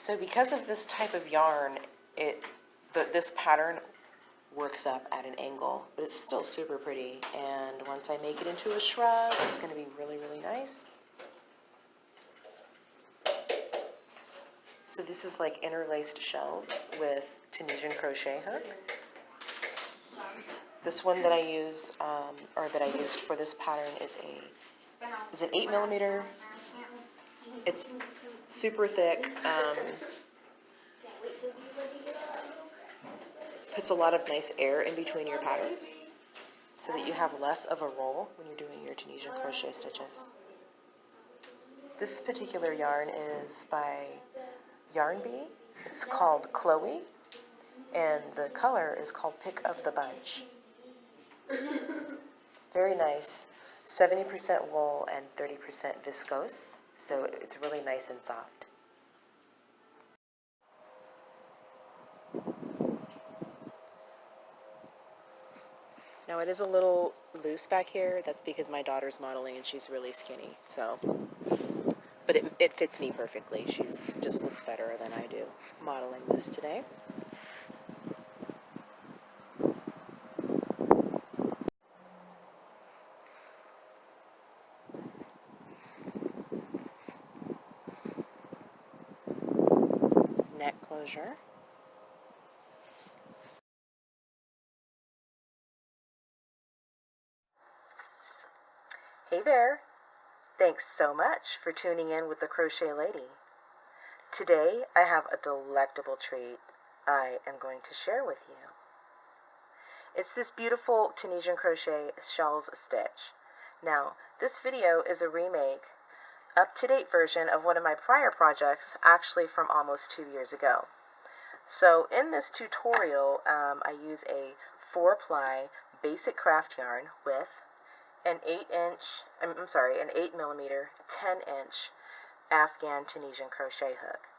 So because of this type of yarn, this pattern works up at an angle, but it's still super pretty. And once I make it into a shrub, it's going to be really, really nice. So this is like interlaced shells with Tunisian crochet hook. This one that I use, or that I used for this pattern is an 8mm. It's super thick. Puts a lot of nice air in between your patterns so that you have less of a roll when you're doing your Tunisian crochet stitches. This particular yarn is by Yarn Bee. It's called Chloe, and the color is called Pick of the Bunch. Very nice. 70% wool and 30% viscose, so it's really nice and soft. Now it is a little loose back here. That's because my daughter's modeling and she's really skinny, so. But it fits me perfectly. She's just looks better than I do modeling this today. Neck closure. Hey there. Thanks so much for tuning in with the Crochet Lady. Today I have a delectable treat I am going to share with you. It's this beautiful Tunisian crochet shells stitch. Now, this video is a remake, up-to-date version of one of my prior projects, actually from almost 2 years ago. So in this tutorial, I use a 4-ply basic craft yarn with an 8mm, 10-inch Afghan Tunisian crochet hook.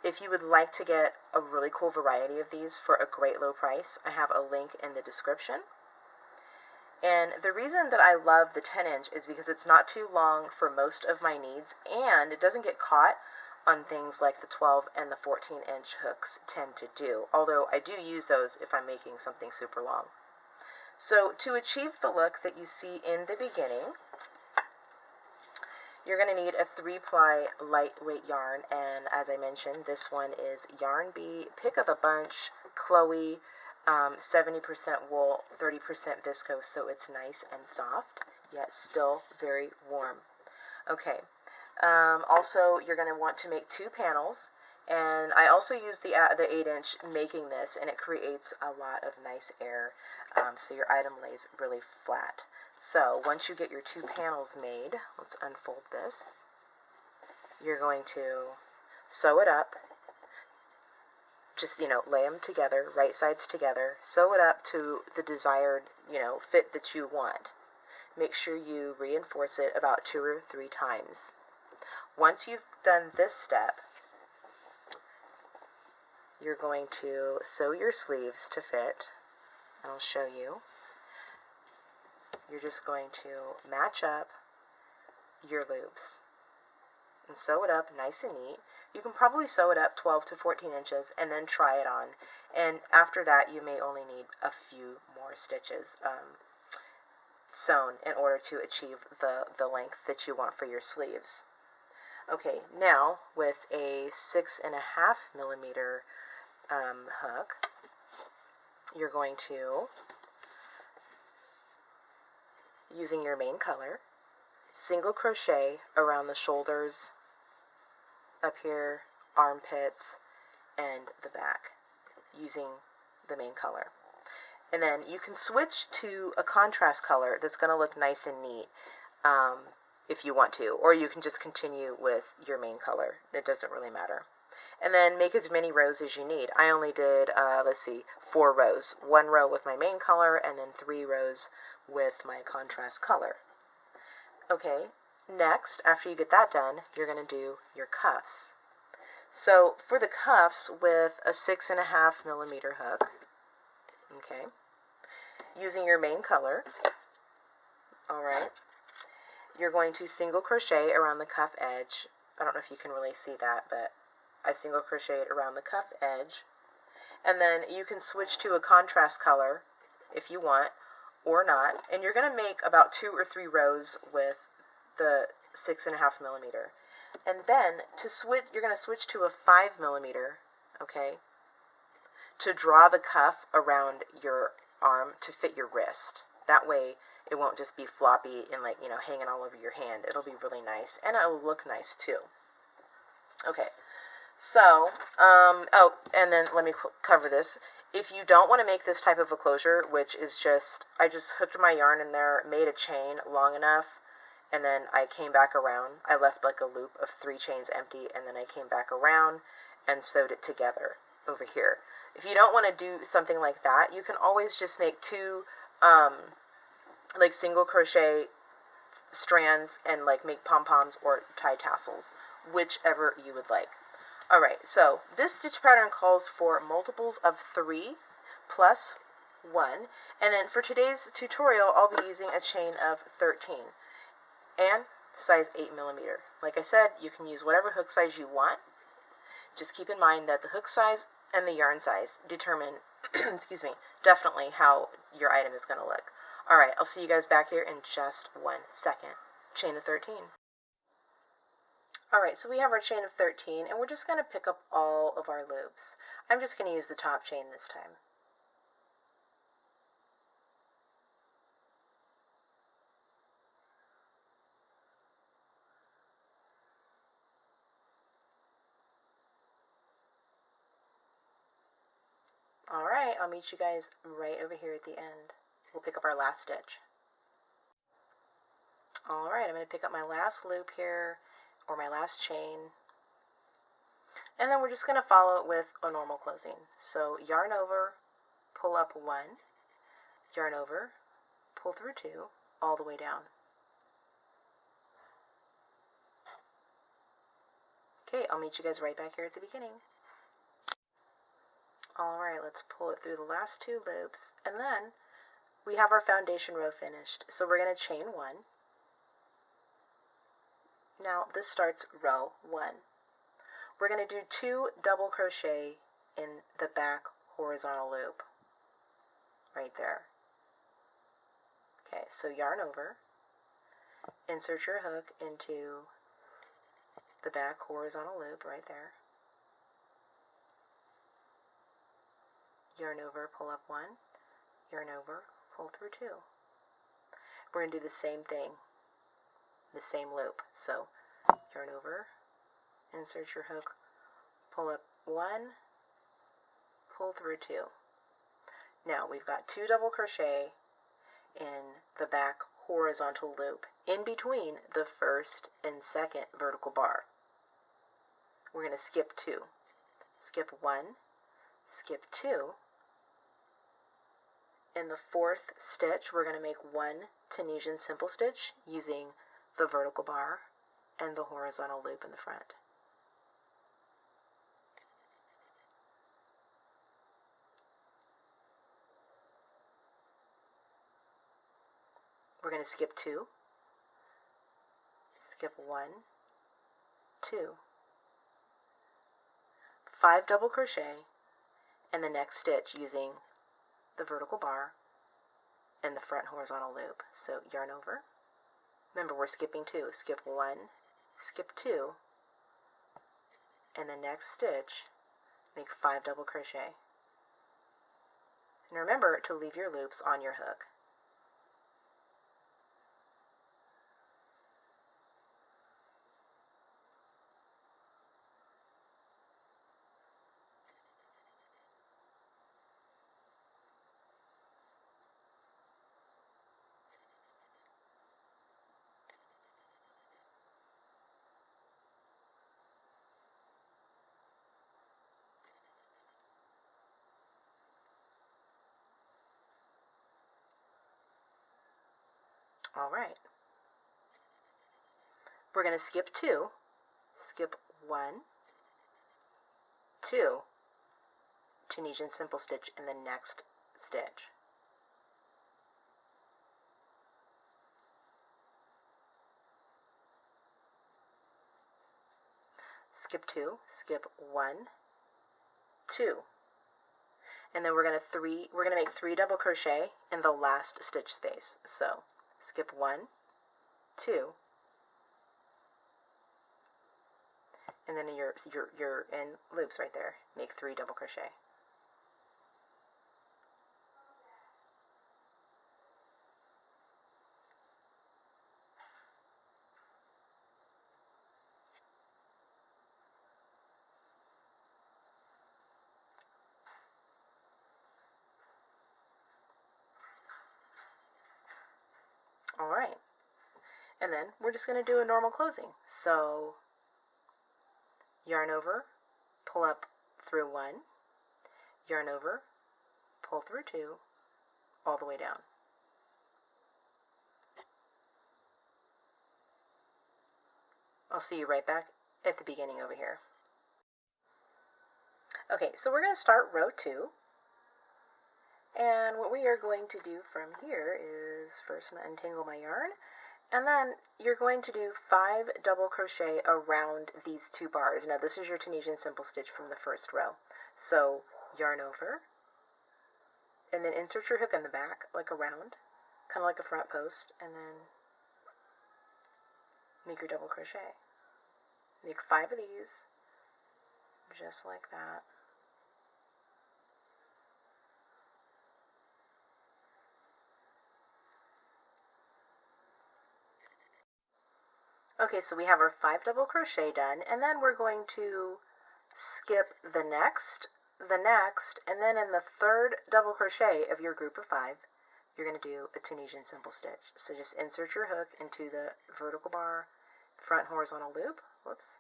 If you would like to get a really cool variety of these for a great low price, I have a link in the description. And the reason that I love the 10-inch is because it's not too long for most of my needs, and it doesn't get caught on things like the 12 and the 14-inch hooks tend to do, although I do use those if I'm making something super long. So to achieve the look that you see in the beginning, you're going to need a 3-ply lightweight yarn, and as I mentioned, this one is Yarn Bee, Pick of the Bunch, Chloe, 70% wool, 30% viscose, so it's nice and soft, yet still very warm. Okay, also you're going to want to make 2 panels, and I also use the 8-inch making this, and it creates a lot of nice air, so your item lays really flat. So once you get your 2 panels made, let's unfold this. You're going to sew it up. Just, lay them together, right sides together. Sew it up to the desired, fit that you want. Make sure you reinforce it about 2 or 3 times. Once you've done this step, you're going to sew your sleeves to fit. I'll show you. You're just going to match up your loops and sew it up nice and neat. You can probably sew it up 12 to 14 inches and then try it on. And after that, you may only need a few more stitches sewn in order to achieve the length that you want for your sleeves. Okay, now with a 6.5mm hook, you're going to, using your main color, single crochet around the shoulders, up here, armpits, and the back, using the main color. And then you can switch to a contrast color that's going to look nice and neat if you want to, or you can just continue with your main color. It doesn't really matter. And then make as many rows as you need. I only did, 4 rows. 1 row with my main color, and then 3 rows with my contrast color. Okay, next, after you get that done, you're going to do your cuffs. So for the cuffs, with a 6.5mm hook, okay, using your main color, alright, you're going to single crochet around the cuff edge. I don't know if you can really see that, but I single crocheted around the cuff edge, and then you can switch to a contrast color if you want or not, and you're going to make about 2 or 3 rows with the 6.5 millimeter. And then to switch, you're going to switch to a 5 millimeter, okay, to draw the cuff around your arm to fit your wrist. That way it won't just be floppy and like, you know, hanging all over your hand. It'll be really nice, and it'll look nice too. Okay, so, oh, and then let me cover this. If you don't want to make this type of a closure, which is just, I just hooked my yarn in there, made a chain long enough, and then I came back around. I left like a loop of 3 chains empty, and then I came back around and sewed it together over here. If you don't want to do something like that, you can always just make 2 like single crochet strands and like make pom-poms or tie tassels, whichever you would like. Alright, so this stitch pattern calls for multiples of 3 plus 1, and then for today's tutorial I'll be using a chain of 13 and size 8 millimeter. Like I said, you can use whatever hook size you want. Just keep in mind that the hook size and the yarn size determine excuse me, definitely how your item is going to look. Alright, I'll see you guys back here in just 1 second. Chain of 13. Alright, so we have our chain of 13, and we're just going to pick up all of our loops. I'm just going to use the top chain this time. Alright, I'll meet you guys right over here at the end. We'll pick up our last stitch. Alright, I'm going to pick up my last loop here, or my last chain, and then we're just going to follow it with a normal closing. So yarn over, pull up 1, yarn over, pull through 2, all the way down. Okay, I'll meet you guys right back here at the beginning. Alright, let's pull it through the last 2 loops, and then we have our foundation row finished. So we're going to chain 1. Now this starts row 1. We're going to do 2 double crochet in the back horizontal loop, right there. Okay, so yarn over, insert your hook into the back horizontal loop right there. Yarn over, pull up 1, yarn over, pull through 2. We're going to do the same thing, the same loop. So yarn over, insert your hook, pull up 1, pull through 2. Now we've got 2 double crochet in the back horizontal loop in between the first and second vertical bar. We're going to skip 2. Skip 1, skip 2. In the 4th stitch, we're going to make 1 Tunisian simple stitch using the vertical bar and the horizontal loop in the front. We're going to skip 2, skip 1, 2, 5 double crochet in the next stitch using the vertical bar and the front horizontal loop. So yarn over. Remember, we're skipping 2. Skip 1, skip 2, and the next stitch, make 5 double crochet. And remember to leave your loops on your hook. Alright. We're going to skip 2, skip 1, 2, Tunisian simple stitch in the next stitch. skip 2, skip 1, 2. And then we're going to make 3 double crochet in the last stitch space. So skip 1, 2, and then you're in loops right there. Make 3 double crochet. All right. And then we're just going to do a normal closing. So yarn over, pull up through 1, yarn over, pull through 2, all the way down. I'll see you right back at the beginning over here. Okay, so we're going to start row 2. And what we are going to do from here is first I'm going to untangle my yarn, and then you're going to do 5 double crochet around these 2 bars. Now this is your Tunisian simple stitch from the first row. So yarn over, and then insert your hook in the back, like around, kind of like a front post, and then make your double crochet. Make 5 of these, just like that. Okay, so we have our 5 double crochet done, and then we're going to skip the next, and then in the 3rd double crochet of your group of 5, you're going to do a Tunisian simple stitch. So just insert your hook into the vertical bar, front horizontal loop, whoops,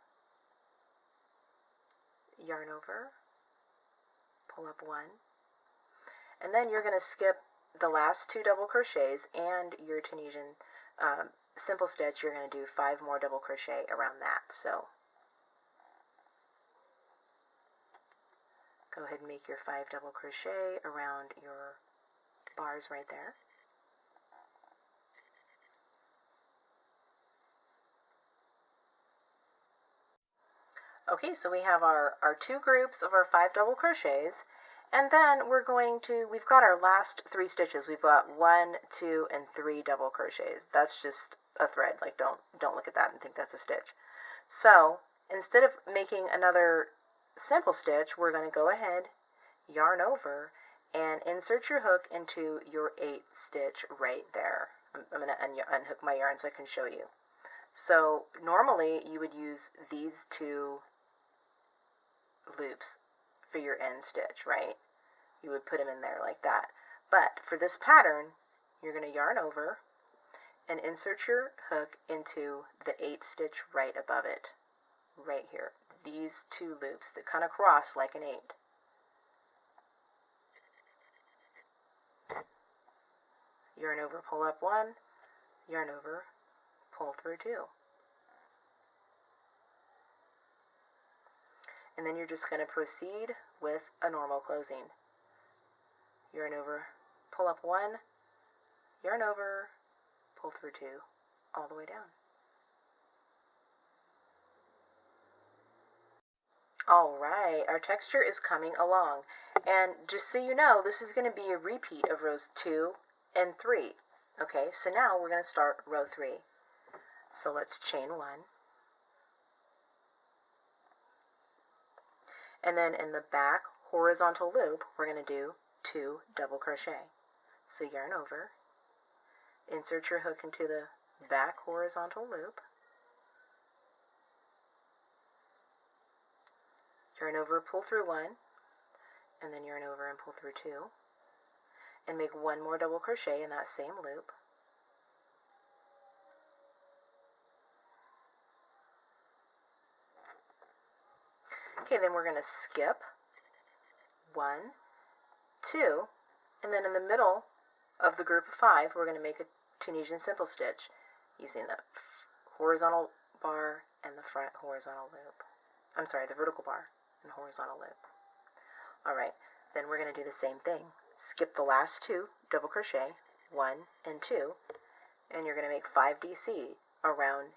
yarn over, pull up 1, and then you're going to skip the last 2 double crochets and your Tunisian simple stitch. You're going to do 5 more double crochet around that. So go ahead and make your 5 double crochet around your bars right there. Okay, so we have our 2 groups of our 5 double crochets, and then we've got our last 3 stitches. We've got 1, 2, and 3 double crochets. That's just a thread. Like, don't look at that and think that's a stitch. So instead of making another simple stitch, we're going to go ahead, yarn over, and insert your hook into your 8th stitch right there. I'm going to unhook my yarn so I can show you. So normally you would use these 2 loops for your end stitch, right? You would put them in there like that. But for this pattern, you're going to yarn over and insert your hook into the 8th stitch right above it, right here. These 2 loops that kind of cross like an 8. Yarn over, pull up 1, yarn over, pull through 2. And then you're just going to proceed with a normal closing. Yarn over, pull up 1, yarn over, pull through 2, all the way down. All right, our texture is coming along. And just so you know, this is going to be a repeat of rows 2 and 3. Okay, so now we're going to start row 3. So let's chain 1. And then in the back horizontal loop, we're going to do 2 double crochet. So yarn over, insert your hook into the back horizontal loop, yarn over, pull through 1, and then yarn over and pull through 2, and make 1 more double crochet in that same loop. Okay, then we're going to skip 1, 2, and then in the middle of the group of 5, we're going to make a Tunisian simple stitch using the horizontal bar and the front horizontal loop. I'm sorry, the vertical bar and horizontal loop. All right, then we're going to do the same thing. Skip the last 2 double crochet, 1 and 2, and you're going to make 5 DC around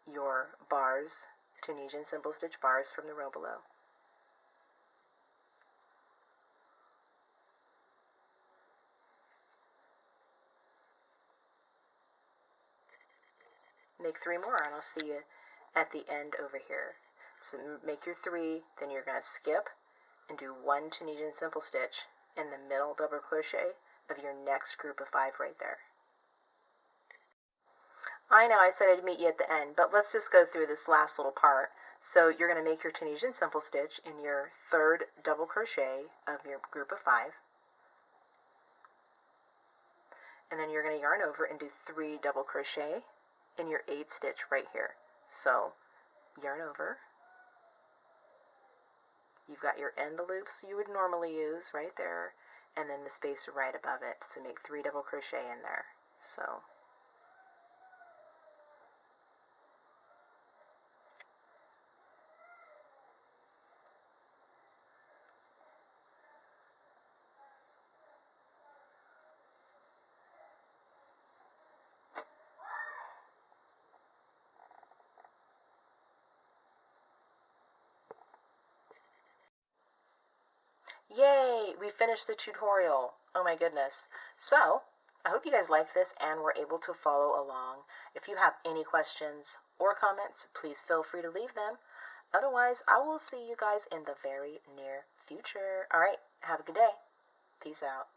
your bars Tunisian simple stitch bars from the row below. Make 3 more and I'll see you at the end over here. So make your 3, then you're going to skip and do 1 Tunisian simple stitch in the middle double crochet of your next group of 5 right there. I know I said I'd meet you at the end, but let's just go through this last little part. So you're going to make your Tunisian simple stitch in your 3rd double crochet of your group of 5. And then you're going to yarn over and do 3 double crochet in your 8th stitch right here. So yarn over. You've got your end loops you would normally use right there, and then the space right above it. So make 3 double crochet in there. So yay! We finished the tutorial. Oh my goodness. So I hope you guys liked this and were able to follow along. If you have any questions or comments, please feel free to leave them. Otherwise, I will see you guys in the very near future. All right, have a good day. Peace out.